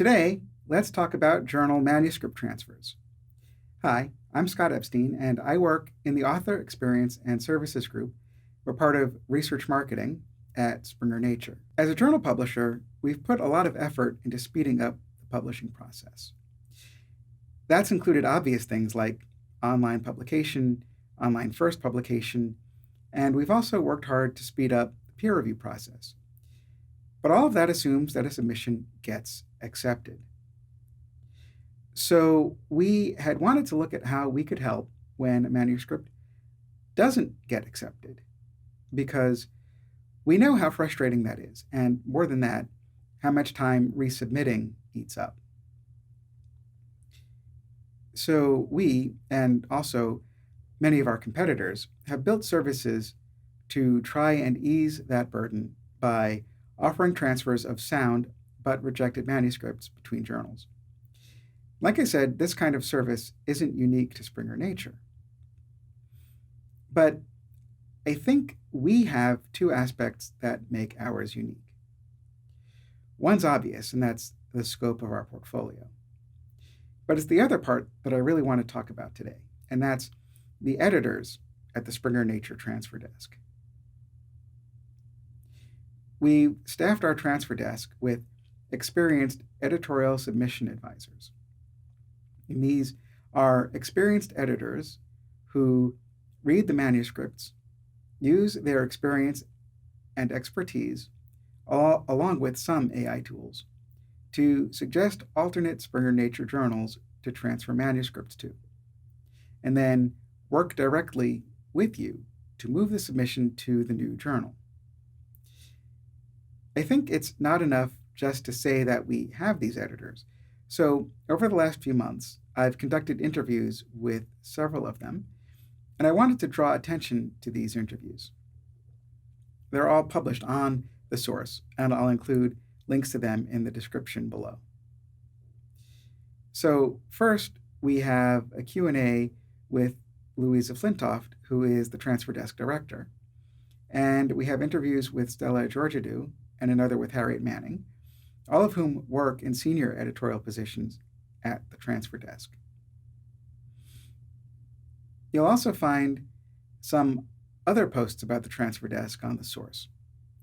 Today, let's talk about journal manuscript transfers. Hi, I'm Scott Epstein, and I work in the Author Experience and Services Group. We're part of research marketing at Springer Nature. As a journal publisher, we've put a lot of effort into speeding up the publishing process. That's included obvious things like online publication, online first publication, and we've also worked hard to speed up the peer review process. But all of that assumes that a submission gets accepted. So we had wanted to look at how we could help when a manuscript doesn't get accepted, because we know how frustrating that is, and more than that, how much time resubmitting eats up. So we, and also many of our competitors, have built services to try and ease that burden by offering transfers of sound but rejected manuscripts between journals. Like I said, this kind of service isn't unique to Springer Nature. But I think we have two aspects that make ours unique. One's obvious, and that's the scope of our portfolio. But it's the other part that I really want to talk about today, and that's the editors at the Springer Nature transfer desk. We staffed our transfer desk with experienced editorial submission advisors. And these are experienced editors who read the manuscripts, use their experience and expertise, along with some AI tools, to suggest alternate Springer Nature journals to transfer manuscripts to, and then work directly with you to move the submission to the new journal. I think it's not enough just to say that we have these editors. So over the last few months, I've conducted interviews with several of them, and I wanted to draw attention to these interviews. They're all published on the source, and I'll include links to them in the description below. So first, we have a Q&A with Louisa Flintoft, who is the transfer desk director, and we have interviews with Stella Georgiadou and another with Harriet Manning, all of whom work in senior editorial positions at the transfer desk. You'll also find some other posts about the transfer desk on the source,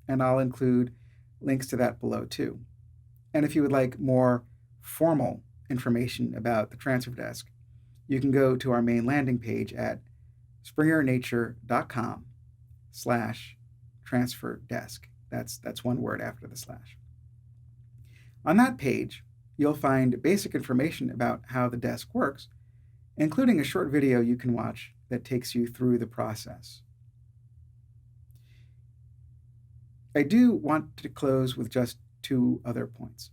and I'll include links to that below too. And if you would like more formal information about the transfer desk, you can go to our main landing page at springernature.com/transfer desk. That's one word after the slash. On that page, you'll find basic information about how the desk works, including a short video you can watch that takes you through the process. I do want to close with just two other points.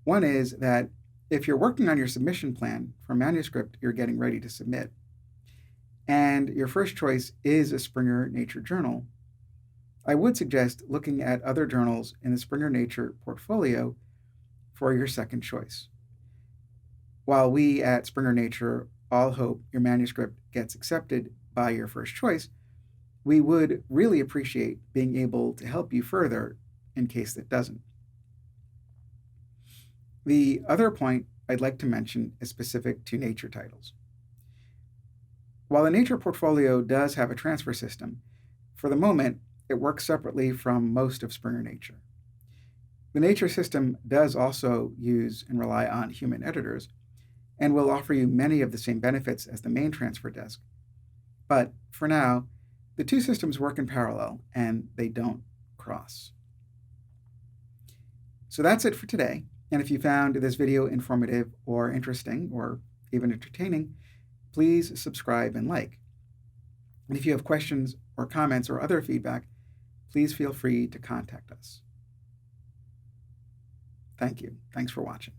One is that if you're working on your submission plan for a manuscript you're getting ready to submit, and your first choice is a Springer Nature journal, I would suggest looking at other journals in the Springer Nature portfolio for your second choice. While we at Springer Nature all hope your manuscript gets accepted by your first choice, we would really appreciate being able to help you further in case it doesn't. The other point I'd like to mention is specific to Nature titles. While the Nature portfolio does have a transfer system, for the moment, it works separately from most of Springer Nature. The Nature system does also use and rely on human editors, and will offer you many of the same benefits as the main transfer desk. But for now, the two systems work in parallel, and they don't cross. So that's it for today, and if you found this video informative or interesting, or even entertaining, please subscribe and like. And if you have questions or comments or other feedback, please feel free to contact us. Thank you. Thanks for watching.